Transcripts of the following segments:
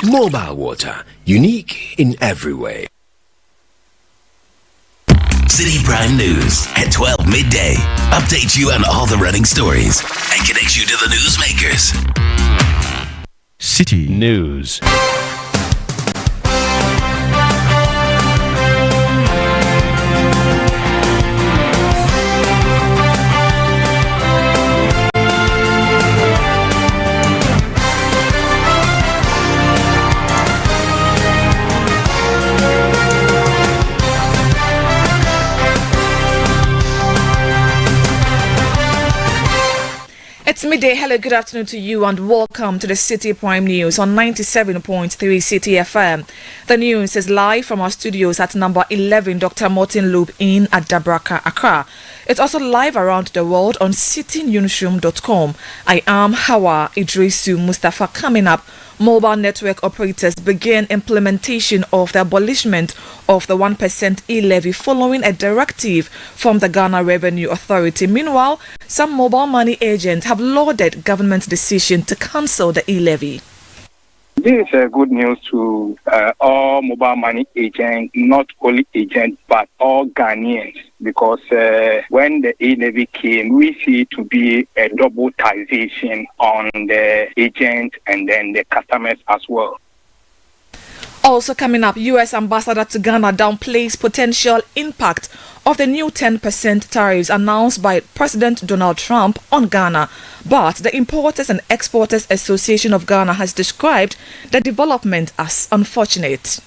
Mobile water, unique in every way. Citi Prime News at 12 midday. Updates you on all the running stories and connects you to the newsmakers. Citi News. It's midday. Hello, good afternoon to you and welcome to the Citi Prime News on 97.3 Citi FM. The news is live from our studios at number 11 Dr. Martin Loop Inn at Dabraka, Accra. It's also live around the world on citinewsroom.com. I am Hawa Idrisu Mustafa. Coming up, mobile network operators begin implementation of the abolishment of the 1% e-levy following a directive from the Ghana Revenue Authority. Meanwhile, some mobile money agents have lauded government's decision to cancel the e-levy. This is good news to all mobile money agents, not only agents, but all Ghanaians, because when the e-levy came, we see it to be a double taxation on the agents and then the customers as well. Also coming up, U.S. Ambassador to Ghana downplays potential impact of the new 10% tariffs announced by President Donald Trump on Ghana. But the Importers and Exporters Association of Ghana has described the development as unfortunate.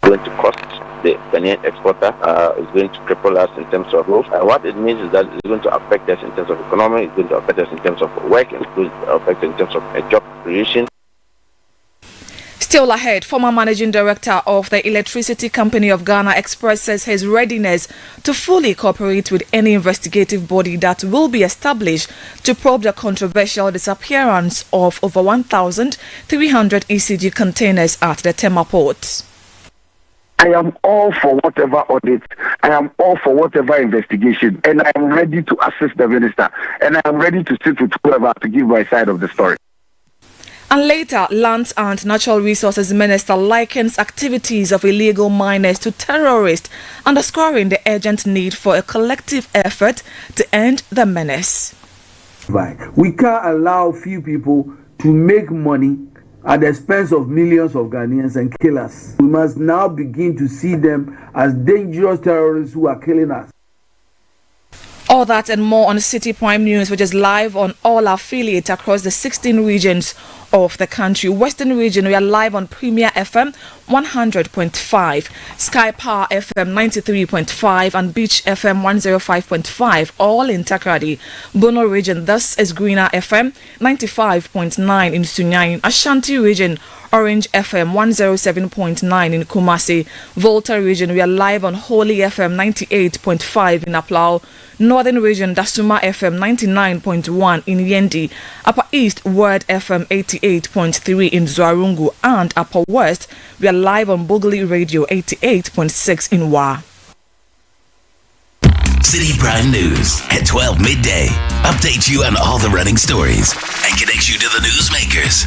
Going to cost the Ghanaian exporter, is going to cripple us in terms of growth. What it means is that it's going to affect us in terms of economy, it's going to affect us in terms of work, it's going to affect us in terms of job creation. Still ahead, former managing director of the Electricity Company of Ghana expresses his readiness to fully cooperate with any investigative body that will be established to probe the controversial disappearance of over 1,300 ECG containers at the Tema port. I am all for whatever audit, I am all for whatever investigation, and I am ready to assist the minister, and I am ready to sit with whoever to give my side of the story. And later, Lands and Natural Resources Minister likens activities of illegal miners to terrorists, underscoring the urgent need for a collective effort to end the menace. We can't allow few people to make money at the expense of millions of Ghanaians and kill us. We must now begin to see them as dangerous terrorists who are killing us. All that and more on Citi Prime News, which is live on all our affiliates across the 16 regions of the country. Western region, we are live on Premier FM 100.5, Sky Power FM 93.5 and Beach FM 105.5, all in Takrady. Bono region, this is Greener FM 95.9 in Sunyani. Ashanti region, Orange FM 107.9 in Kumasi. Volta region, we are live on Holy FM 98.5 in Aplau. Northern region, Dasuma FM 99.1 in Yendi. Upper East, Word FM 88.3 in Zwarungu. And Upper West, we are live on Bugli Radio 88.6 in Wa. Citi Prime News at 12 midday. Updates you on all the running stories and connects you to the newsmakers.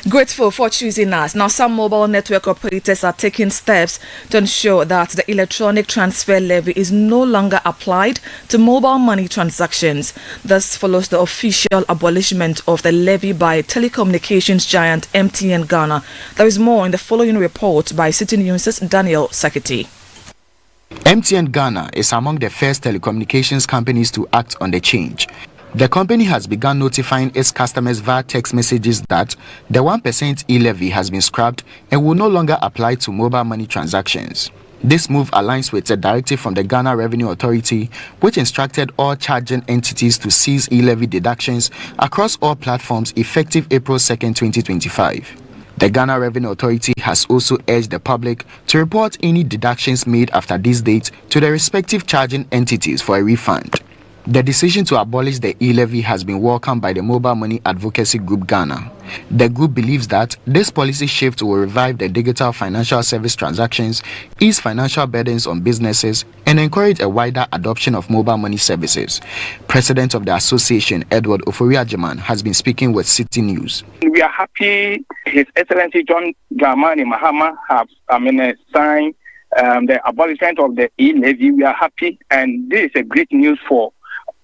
Grateful for choosing us. Now, some mobile network operators are taking steps to ensure that the electronic transfer levy is no longer applied to mobile money transactions. This follows the official abolishment of the levy by telecommunications giant MTN Ghana. There is more in the following report by Citi News' Daniel Sakiti. MTN Ghana is among the first telecommunications companies to act on the change. The company has begun notifying its customers via text messages that the 1% e-levy has been scrapped and will no longer apply to mobile money transactions. This move aligns with a directive from the Ghana Revenue Authority, which instructed all charging entities to cease e-levy deductions across all platforms effective April 2nd, 2025. The Ghana Revenue Authority has also urged the public to report any deductions made after this date to the respective charging entities for a refund. The decision to abolish the e-levy has been welcomed by the Mobile Money Advocacy Group Ghana. The group believes that this policy shift will revive the digital financial service transactions, ease financial burdens on businesses, and encourage a wider adoption of mobile money services. President of the association, Edward Ofori-Agyemang, has been speaking with Citi News. We are happy His Excellency John Dramani Mahama have signed the abolishment of the e-levy. We are happy, and this is a great news for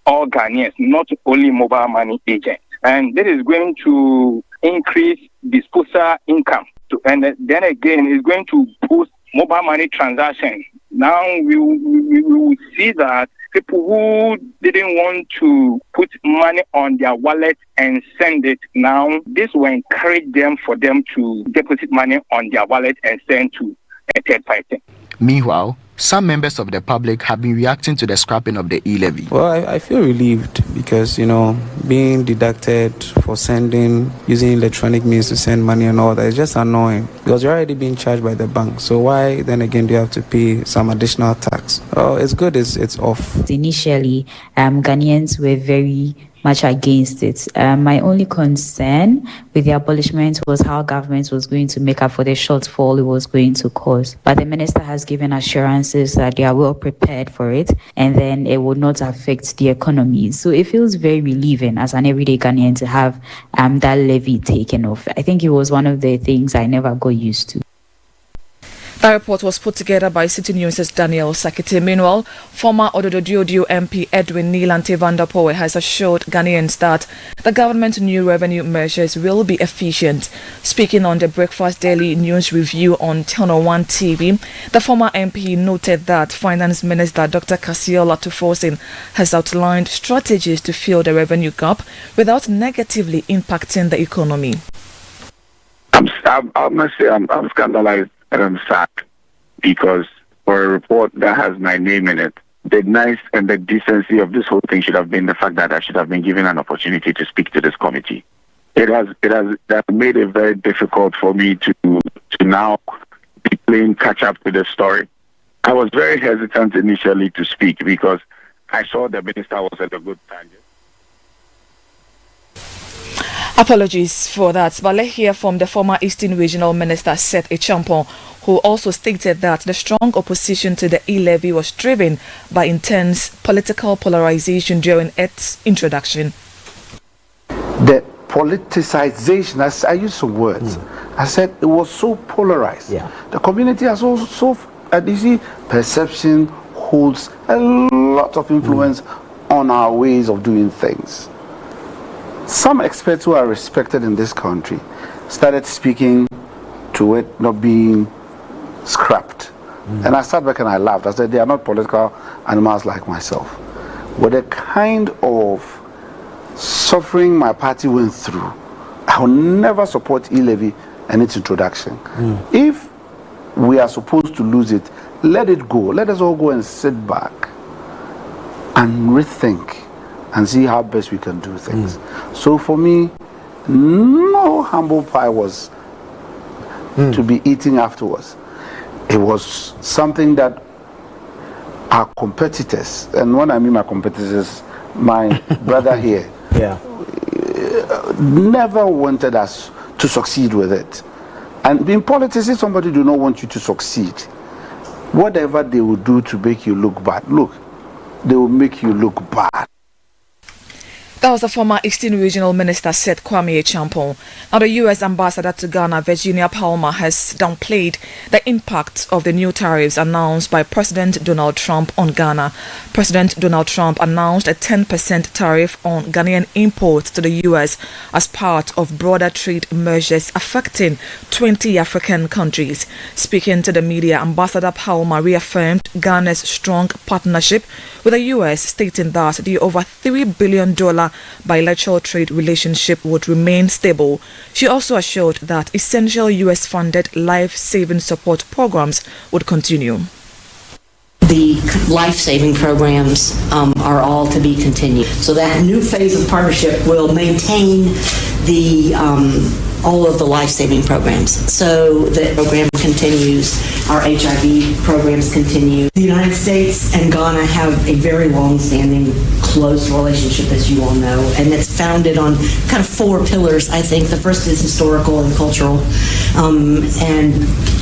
all Ghanaians, not only mobile money agents. And this is going to increase disposal income. And then again, it's going to boost mobile money transactions. Now we will see that people who didn't want to put money on their wallet and send it, now this will encourage them for them to deposit money on their wallet and send to a third party. Meanwhile, some members of the public have been reacting to the scrapping of the e-levy. Well, I feel relieved because, being deducted for using electronic means to send money and all that is just annoying because you're already being charged by the bank. So why then again do you have to pay some additional tax? Oh, it's good, it's off. Initially, Ghanaians were very much against it. My only concern with the abolishment was how government was going to make up for the shortfall it was going to cause. But the minister has given assurances that they are well prepared for it and then it will not affect the economy. So it feels very relieving as an everyday Ghanaian to have that levy taken off. I think it was one of the things I never got used to. That report was put together by Citi News' Daniel Sakete. Meanwhile, former Ododo-Diodio MP Edwin Nilante Vanderpoel has assured Ghanaians that the government's new revenue measures will be efficient. Speaking on the Breakfast Daily News Review on Channel 1 TV, the former MP noted that Finance Minister Dr. Kassiola Tufosin has outlined strategies to fill the revenue gap without negatively impacting the economy. I must say I'm scandalized. And I'm sad because for a report that has my name in it, the nice and the decency of this whole thing should have been the fact that I should have been given an opportunity to speak to this committee. It has made it very difficult for me to now be playing catch up with the story. I was very hesitant initially to speak because I saw the minister was at a good tangent. Apologies for that, but let's hear from the former Eastern Regional Minister Seth Echampong, who also stated that the strong opposition to the e-levy was driven by intense political polarization during its introduction. The politicization, as I used some words, I said it was so polarized. Yeah. The community has also, you see, perception holds a lot of influence on our ways of doing things. Some experts who are respected in this country started speaking to it not being scrapped. And I sat back and I laughed. I said, they are not political animals like myself. With the kind of suffering my party went through, I will never support e-levy and its introduction. If we are supposed to lose it, let it go. Let us all go and sit back and rethink and see how best we can do things. So for me, no humble pie was to be eating afterwards. It was something that our competitors, and when I mean my competitors, my brother here, never wanted us to succeed with it. And in politics, if somebody do not want you to succeed, whatever they will do to make you look bad, they will make you look bad. That was the former Eastern Regional Minister Seth Kwame Echampong. Now, the U.S. Ambassador to Ghana, Virginia Palmer, has downplayed the impact of the new tariffs announced by President Donald Trump on Ghana. President Donald Trump announced a 10% tariff on Ghanaian imports to the U.S. as part of broader trade measures affecting 20 African countries. Speaking to the media, Ambassador Palmer reaffirmed Ghana's strong partnership with the U.S., stating that the over $3 billion bilateral trade relationship would remain stable. She also assured that essential US-funded life-saving support programs would continue. The life-saving programs are all to be continued. So that new phase of partnership will maintain the all of the life-saving programs. So the program continues, our HIV programs continue. The United States and Ghana have a very long-standing, close relationship, as you all know, and it's founded on kind of 4 pillars, I think. The first is historical and cultural, and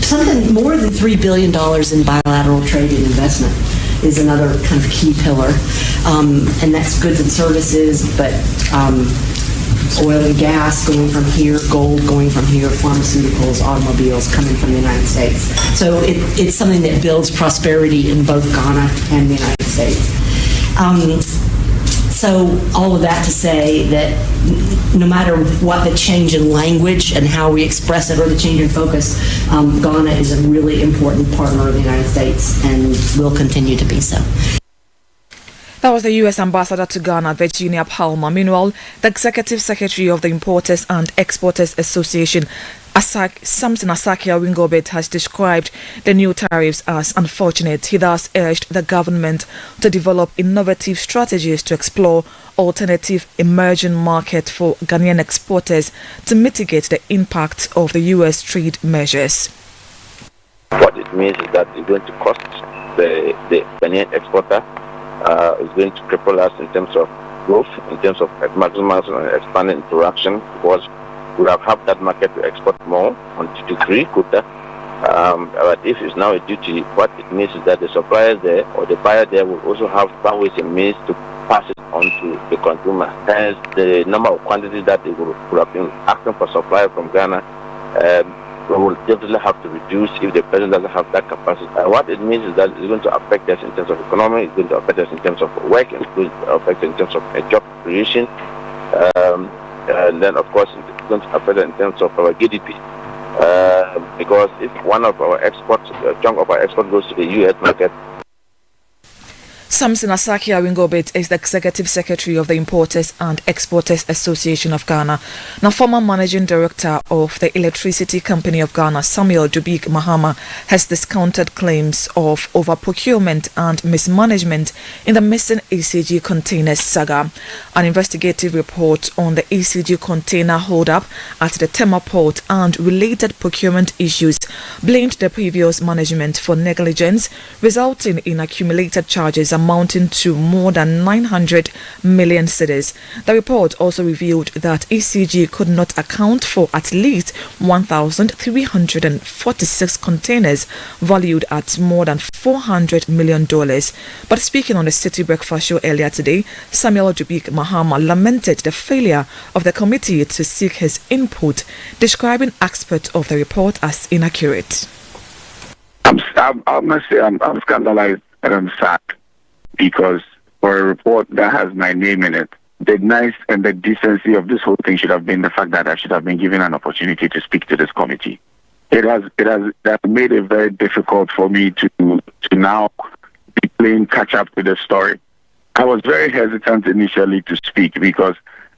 something more than $3 billion in bilateral trade and investment is another kind of key pillar, and that's goods and services, but oil and gas going from here, gold going from here, pharmaceuticals, automobiles coming from the United States. So it's something that builds prosperity in both Ghana and the United States. So all of that to say that no matter what the change in language and how we express it or the change in focus, Ghana is a really important partner of the United States and will continue to be so. That was the U.S. Ambassador to Ghana, Virginia Palmer. Meanwhile, the Executive Secretary of the Importers and Exporters Association, Samson Asakia Wingobit, has described the new tariffs as unfortunate. He thus urged the government to develop innovative strategies to explore alternative emerging market for Ghanaian exporters to mitigate the impact of the U.S. trade measures. What it means is that it's going to cost the Ghanaian exporter. Is going to cripple us in terms of growth, in terms of maximizing and expanding interaction, because we have that market to export more on duty-free quota. But if it's now a duty, what it means is that the suppliers there or the buyer there will also have ways and means to pass it on to the consumer. Hence, the number of quantities that they would have been asking for supply from Ghana we will definitely have to reduce if the president doesn't have that capacity. What it means is that it's going to affect us in terms of economy, it's going to affect us in terms of work, it's going to affect us in terms of job creation, and then of course it's going to affect us in terms of our GDP. Because if one of our exports, a chunk of our export goes to the U.S. market. Samson Asakia Wingobit is the Executive Secretary of the Importers and Exporters Association of Ghana. Now, former Managing Director of the Electricity Company of Ghana, Samuel Dubik Mahama, has discounted claims of overprocurement and mismanagement in the missing ECG containers saga. An investigative report on the ECG container holdup at the Tema port and related procurement issues blamed the previous management for negligence, resulting in accumulated charges amounting to more than 900 million cedis. The report also revealed that ECG could not account for at least 1,346 containers valued at more than $400 million. But speaking on the Citi Breakfast Show earlier today, Samuel Dubik Mahama lamented the failure of the committee to seek his input, describing aspects of the report as inaccurate. I must say I'm scandalized and I'm sad, because for a report that has my name in it, the nice and the decency of this whole thing should have been the fact that I should have been given an opportunity to speak to this committee. It has made it very difficult for me to now be playing catch up with the story. I was very hesitant initially to speak because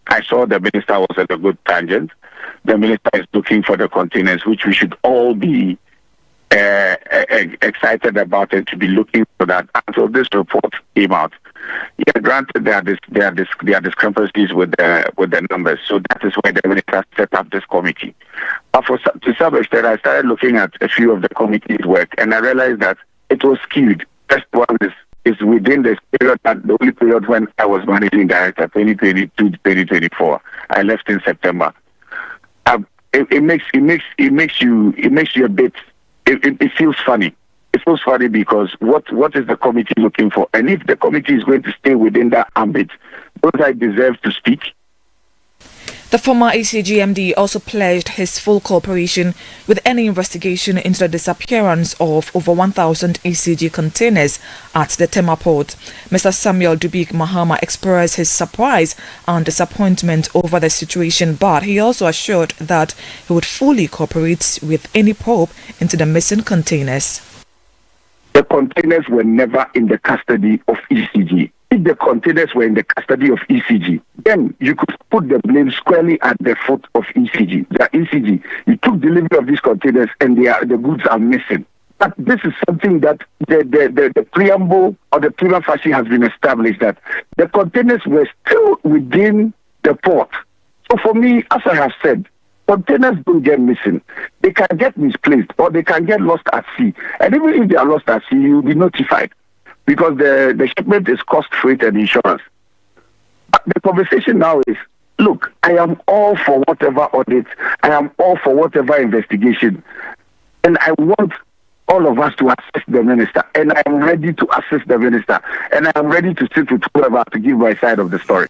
I saw the minister was at a good tangent. The minister is looking for the containers, which we should all be excited about it, to be looking for that until this report came out. Yeah, granted there are discrepancies with the numbers, so that is why the minister set up this committee. But to some extent, I started looking at a few of the committee's work, and I realized that it was skewed. First one is within the period, the only period when I was managing director, 2022-2024. I left in September. It makes you a bit. It feels funny. It feels funny because what is the committee looking for? And if the committee is going to stay within that ambit, don't I deserve to speak? The former ECG MD also pledged his full cooperation with any investigation into the disappearance of over 1,000 ECG containers at the Tema port. Mr. Samuel Dubik Mahama expressed his surprise and disappointment over the situation, but he also assured that he would fully cooperate with any probe into the missing containers. The containers were never in the custody of ECG. If the containers were in the custody of ECG, then you could put the blame squarely at the foot of ECG. The ECG, you took delivery of these containers and the goods are missing. But this is something that the preamble or the prima facie has been established, that the containers were still within the port. So for me, as I have said, containers don't get missing. They can get misplaced or they can get lost at sea. And even if they are lost at sea, you'll be notified because the shipment is cost, freight, and insurance. But the conversation now is, look, I am all for whatever audit. I am all for whatever investigation. And I want all of us to assist the minister. And I am ready to assist the minister. And I am ready to sit with whoever to give my side of the story.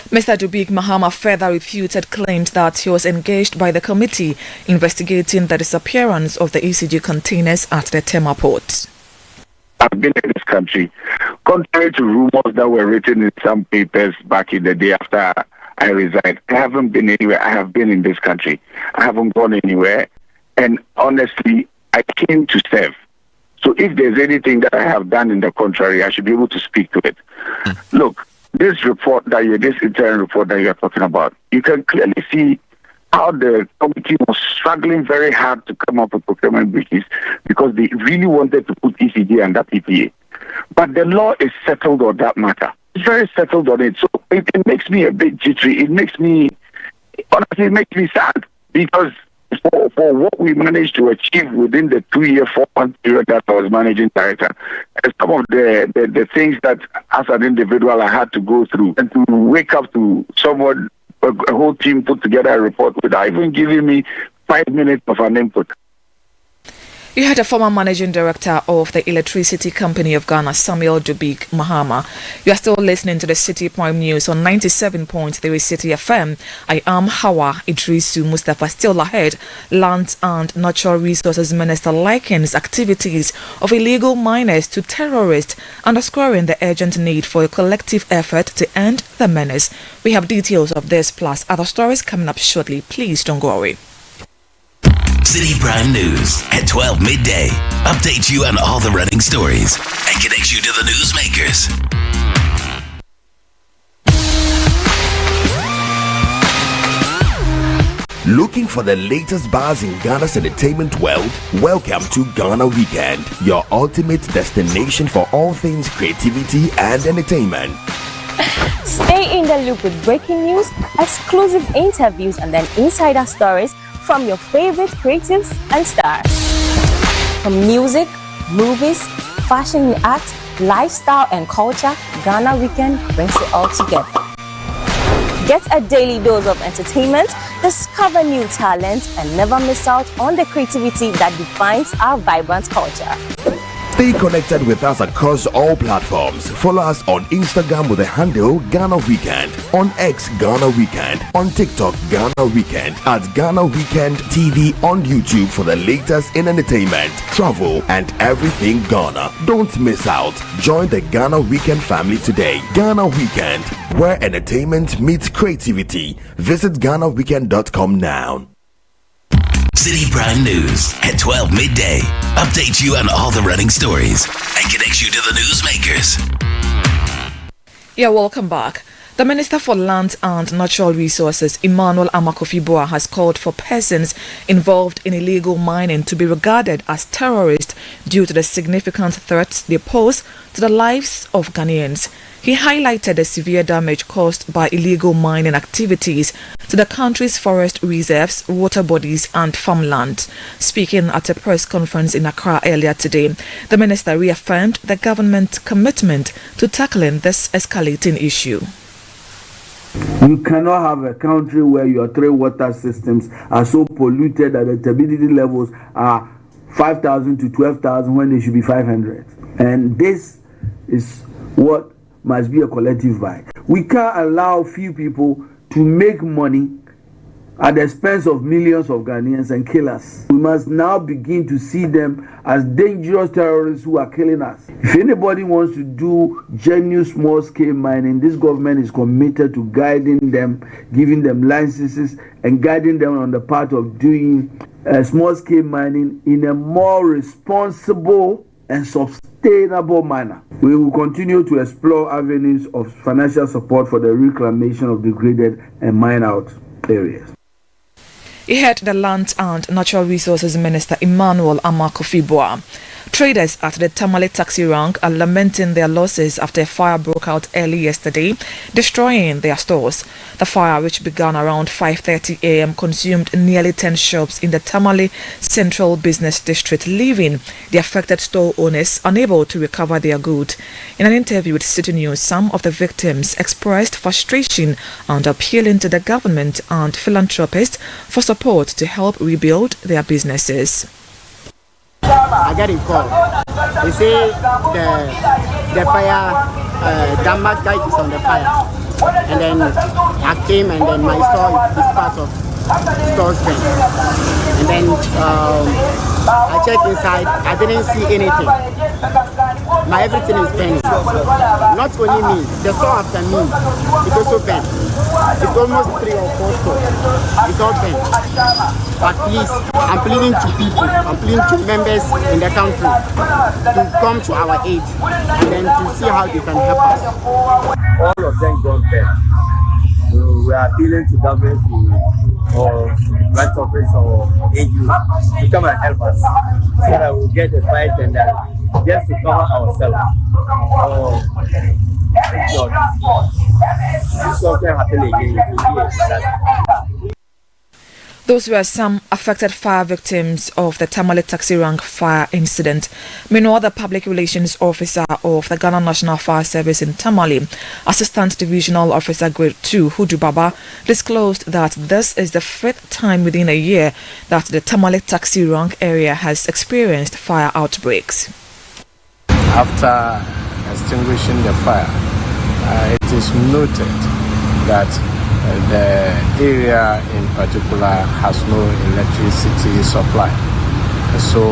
Mr. Dubik Mahama further refuted claims that he was engaged by the committee investigating the disappearance of the ECG containers at the Tema port. I've been in this country. Contrary to rumors that were written in some papers back in the day after I resigned, I haven't been anywhere. I have been in this country. I haven't gone anywhere. And honestly, I came to serve. So if there's anything that I have done in the contrary, I should be able to speak to it. Look, this interim report that you're talking about, you can clearly see how the committee was struggling very hard to come up with procurement breaches because they really wanted to put ECG and that PPA. But the law is settled on that matter. It's very settled on it. So it makes me a bit jittery. It makes me sad because for what we managed to achieve within the 2-year, 4-month period that I was managing director, and some of the things that as an individual I had to go through, and to wake up to someone, a whole team put together a report without even giving me 5 minutes of an input. You had a former managing director of the Electricity Company of Ghana, Samuel Dubik Mahama. You are still listening to the Citi Prime News on 97.3 Citi FM. I am Hawa Idrisu Mustafa. Still ahead, Land and Natural Resources Minister likens activities of illegal miners to terrorists, underscoring the urgent need for a collective effort to end the menace. We have details of this plus other stories coming up shortly. Please don't go away. Citi Prime News at 12 midday. Update you on all the running stories and connect you to the newsmakers. Looking for the latest buzz in Ghana's entertainment world? Welcome to Ghana Weekend, your ultimate destination for all things creativity and entertainment. Stay in the loop with breaking news, exclusive interviews, and then insider stories from your favorite creatives and stars. From music, movies, fashion and art, lifestyle and culture, Ghana Weekend brings it all together. Get a daily dose of entertainment, discover new talents, and never miss out on the creativity that defines our vibrant culture. Stay connected with us across all platforms. Follow us on Instagram with the handle Ghana Weekend, on X Ghana Weekend, on TikTok Ghana Weekend, at Ghana Weekend TV on YouTube for the latest in entertainment, travel, and everything Ghana. Don't miss out. Join the Ghana Weekend family today. Ghana Weekend, where entertainment meets creativity. Visit GhanaWeekend.com now. Citi Prime News at 12 midday. Update you on all the running stories and connect you to the newsmakers. Yeah, welcome back. The Minister for Land and Natural Resources, Emmanuel Amakofi-Boa, has called for persons involved in illegal mining to be regarded as terrorists due to the significant threats they pose to the lives of Ghanaians. He highlighted the severe damage caused by illegal mining activities to the country's forest reserves, water bodies and farmland. Speaking at a press conference in Accra earlier today, the minister reaffirmed the government's commitment to tackling this escalating issue. You cannot have a country where your 3 water systems are so polluted that the turbidity levels are 5,000 to 12,000 when they should be 500. And this is what must be a collective buy. We can't allow few people to make money at the expense of millions of Ghanaians and kill us. We must now begin to see them as dangerous terrorists who are killing us. If anybody wants to do genuine small-scale mining, this government is committed to guiding them, giving them licenses, and guiding them on the path of doing small-scale mining in a more responsible and sustainable manner. We will continue to explore avenues of financial support for the reclamation of degraded and mined-out areas. He heard the Land and Natural Resources Minister Emmanuel Amakofi-Boa. Traders at the Tamale taxi rank are lamenting their losses after a fire broke out early yesterday, destroying their stores. The fire, which began around 5:30 a.m., consumed nearly 10 shops in the Tamale Central Business District, leaving the affected store owners unable to recover their goods. In an interview with Citi News, some of the victims expressed frustration and appealing to the government and philanthropists for support to help rebuild their businesses. I got a call. They say the fire, Denmark guy is on the fire. And then I came and then my store is part of store's bank. And then I checked inside, I didn't see anything. My everything is burning. Not only me, the store after me, it also burned. It's almost 3 or 4 stores. It's all burned. But please, I'm pleading to people, I'm pleading to members in the country to come to our aid and then to see how they can help us. All of them gone bad. So we are appealing to government or right office or AU to come and help us so that we'll get the fight and just to cover ourselves. If something happen again, it will be a disaster. Those were some affected fire victims of the Tamale taxi rank fire incident. Meanwhile, the public relations officer of the Ghana National Fire Service in Tamale, Assistant Divisional Officer Grade 2, Hudu Baba, disclosed that this is the 5th time within a year that the Tamale taxi rank area has experienced fire outbreaks. After extinguishing the fire, it is noted that the area in particular has no electricity supply. So,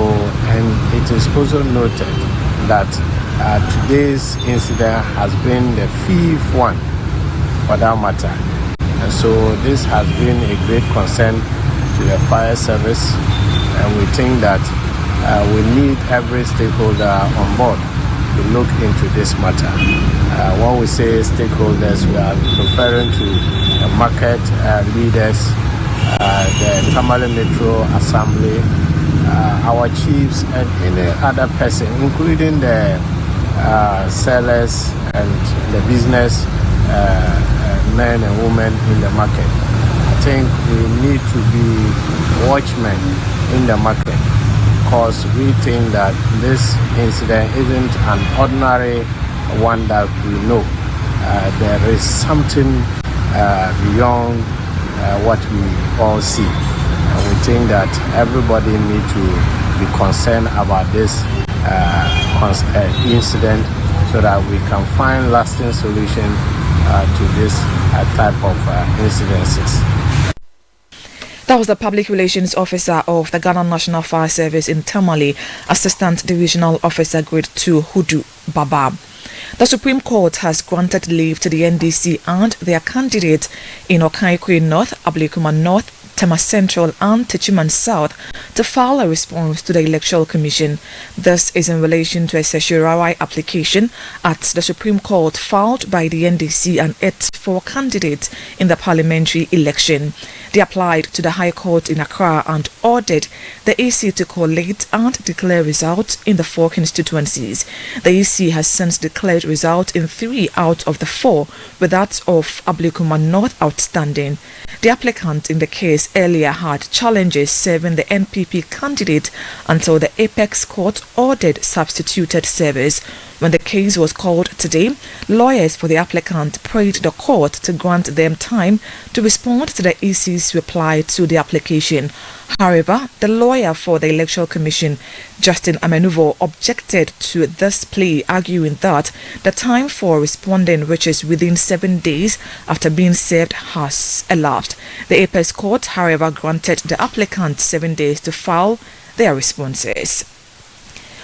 and it is also noted that today's incident has been the 5th one for that matter. And so this has been a great concern to the fire service, and we think that we need every stakeholder on board to look into this matter. When we say stakeholders, we are referring to the market leaders, the Tamale Metro Assembly, our chiefs, and any other person, including the sellers and the business men and women in the market. I think we need to be watchmen in the market, because we think that this incident isn't an ordinary one that we know. There is something beyond what we all see. And we think that everybody needs to be concerned about this incident so that we can find lasting solution to this type of incidences. That was the Public Relations Officer of the Ghana National Fire Service in Tamale, Assistant Divisional Officer Grade 2, Hudu Baba. The Supreme Court has granted leave to the NDC and their candidates in Okaikwe North, Ablekuma North, Tema Central and Techiman South to file a response to the Electoral Commission. This is in relation to a certiorari application at the Supreme Court filed by the NDC and its 4 candidates in the parliamentary election. They applied to the High Court in Accra and ordered the EC to collate and declare results in the 4 constituencies. The EC has since declared results in 3 out of the 4, with that of Ablekuma North outstanding. The applicant in the case earlier had challenges serving the NPP candidate until the Apex Court ordered substituted service. When the case was called today, lawyers for the applicant prayed the court to grant them time to respond to the EC's reply to the application. However, the lawyer for the Electoral Commission, Justin Amenuvo, objected to this plea, arguing that the time for responding, which is within 7 days after being served, has elapsed. The Apex Court, however, granted the applicant 7 days to file their responses.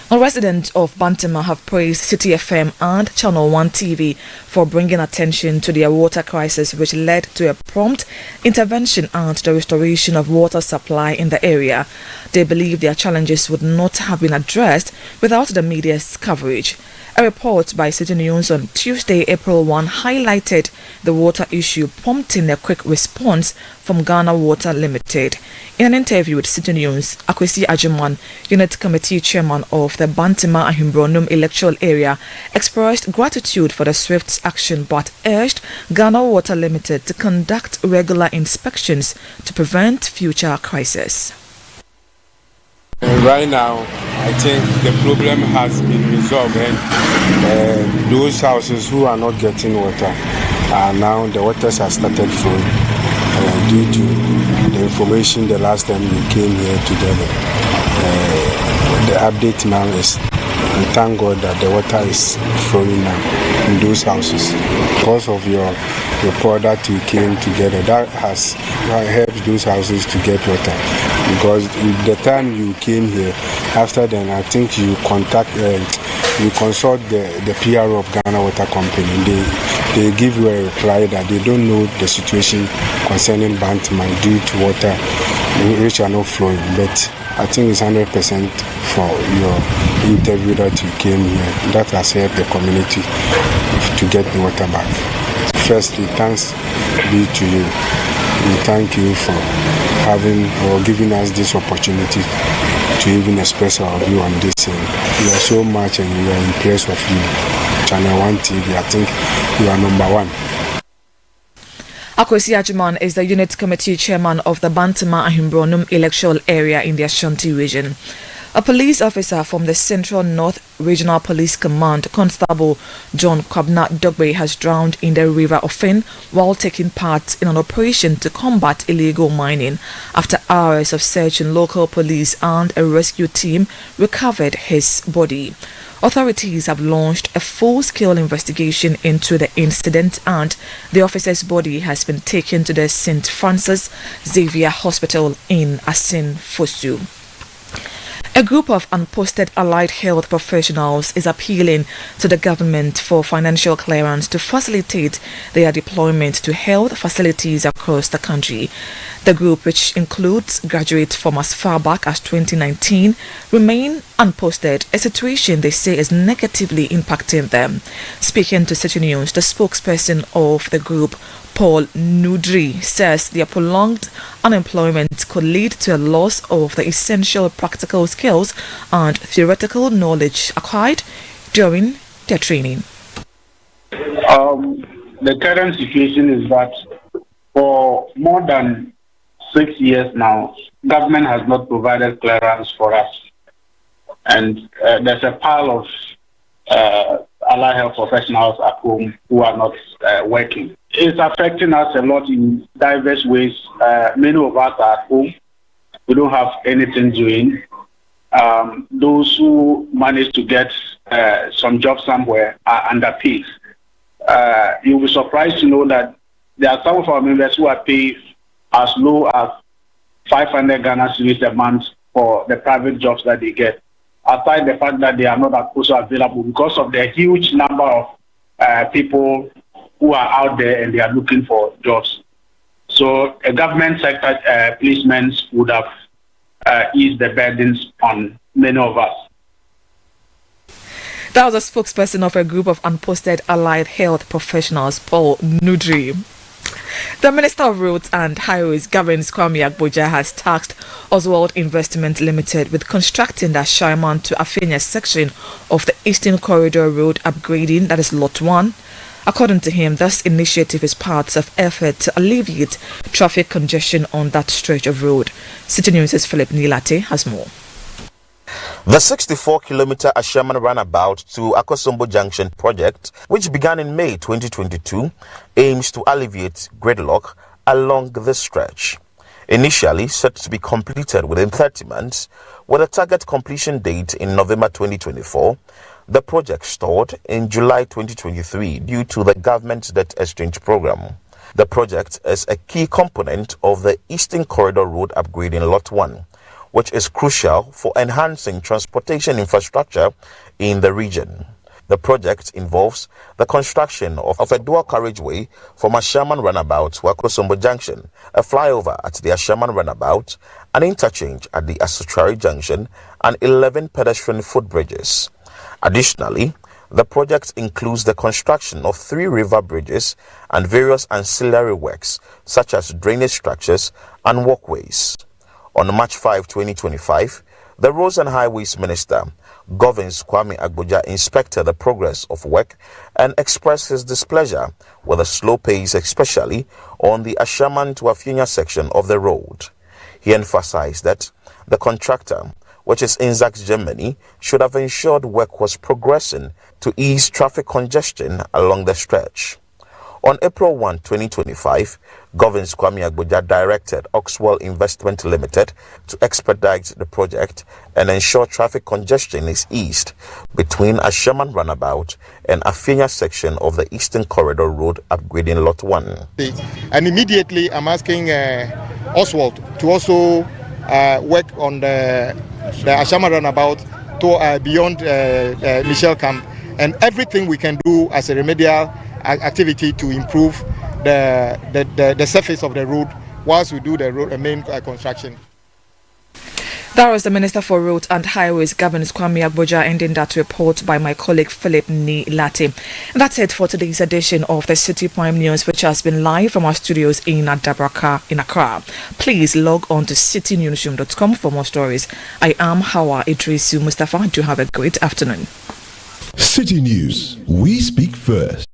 Residents of Bantama have praised Citi FM and Channel 1 TV for bringing attention to their water crisis, which led to a prompt intervention and the restoration of water supply in the area. They believe their challenges would not have been addressed without the media's coverage. A report by Citi News on Tuesday, April 1, highlighted the water issue, prompting a quick response from Ghana Water Limited. In an interview with Citi News, Akwesi Ajiman, Unit Committee Chairman of the Bantima Ahimbronum Electoral Area, expressed gratitude for the swift action but urged Ghana Water Limited to conduct regular inspections to prevent future crises. Right now, I think the problem has been resolved, and those houses who are not getting water are now, the waters have started flowing due to the information the last time we came here together. The update now is we thank God that the water is flowing now in those houses. Because of your report that we came together, that has helped those houses to get water. Because the time you came here, after then I think you consult the PRO of Ghana Water Company. They give you a reply that they don't know the situation concerning Bantima due to water which are not flowing. But I think it's 100% for your interview that you came here. That has helped the community to get the water back. Firstly, thanks be to you. We thank you for having or giving us this opportunity to even express our view on this. And we are so much and we are impressed with you. Channel 1 TV, I think you are number one. Akwesi Ajiman is the Unit Committee Chairman of the Bantima Ahimbronum Electoral Area in the Ashanti region. A police officer from the Central North Regional Police Command, Constable John Kwabna Dogbe, has drowned in the River Ofin while taking part in an operation to combat illegal mining. After hours of searching, local police and a rescue team recovered his body. Authorities have launched a full-scale investigation into the incident, and the officer's body has been taken to the St. Francis Xavier Hospital in Asin Fosu. A group of unposted allied health professionals is appealing to the government for financial clearance to facilitate their deployment to health facilities across the country. The group, which includes graduates from as far back as 2019, remain unposted, a situation they say is negatively impacting them. Speaking to Citi News, the spokesperson of the group, Paul Nudri, says their prolonged unemployment could lead to a loss of the essential practical skills and theoretical knowledge acquired during their training. The current situation is that for more than 6 years now, government has not provided clearance for us. And there's a pile of allied health professionals at home who are not working. It's affecting us a lot in diverse ways. Many of us are at home. We don't have anything doing. Those who manage to get some job somewhere are underpaid. You'll be surprised to know that there are some of our members who are paid as low as 500 Ghana cedis a month for the private jobs that they get, aside the fact that they are not also available because of the huge number of people who are out there and they are looking for jobs. So a government sector placements would have eased the burdens on many of us. That was a spokesperson of a group of unposted allied health professionals, Paul Nudri. The Minister of Roads and Highways, Gavin Kwame Agboja, has tasked Oswald Investment Limited with constructing the Ashaiman to Afenya section of the Eastern Corridor Road upgrading, that is Lot 1. According to him, this initiative is part of effort to alleviate traffic congestion on that stretch of road. Citi News' Philip Nilate has more. The 64-kilometer Ashaman Runabout to Akosombo Junction project, which began in May 2022, aims to alleviate gridlock along this stretch. Initially set to be completed within 30 months, with a target completion date in November 2024, the project stalled in July 2023 due to the government's debt exchange program. The project is a key component of the Eastern Corridor Road upgrading Lot 1, which is crucial for enhancing transportation infrastructure in the region. The project involves the construction of a dual carriageway from Ashaman Runabout to Akosombo Junction, a flyover at the Ashaman Runabout, an interchange at the Asutrari Junction, and 11 pedestrian footbridges. Additionally, The project includes the construction of 3 river bridges and various ancillary works such as drainage structures and walkways. On March 5, 2025, the Roads and Highways Minister, Govins Kwame Agboja, inspected the progress of work and expressed his displeasure with the slow pace, especially on the Ashaman to Afienya section of the road. He emphasized that the contractor, which is Inzac Germany, should have ensured work was progressing to ease traffic congestion along the stretch. On April 1, 2025, Govins Kwame Agboja directed Oxwell Investment Limited to expedite the project and ensure traffic congestion is eased between Ashaman Runabout and Afienya section of the Eastern Corridor Road upgrading Lot 1. And immediately I'm asking Oswald to also work on the Ashaman Runabout to beyond Michelle Camp, and everything we can do as a remedial activity to improve the surface of the road whilst we do the road main construction. That was the Minister for Roads and Highways, Govins Kwame Agboja, ending that report by my colleague Philip Nilati. That's it for today's edition of the City Prime News, which has been live from our studios in Adabraka in Accra. Please log on to citynewsroom.com for more stories. I am Hawa Idrisu Mustafa. Do have a great afternoon. City News, we speak first.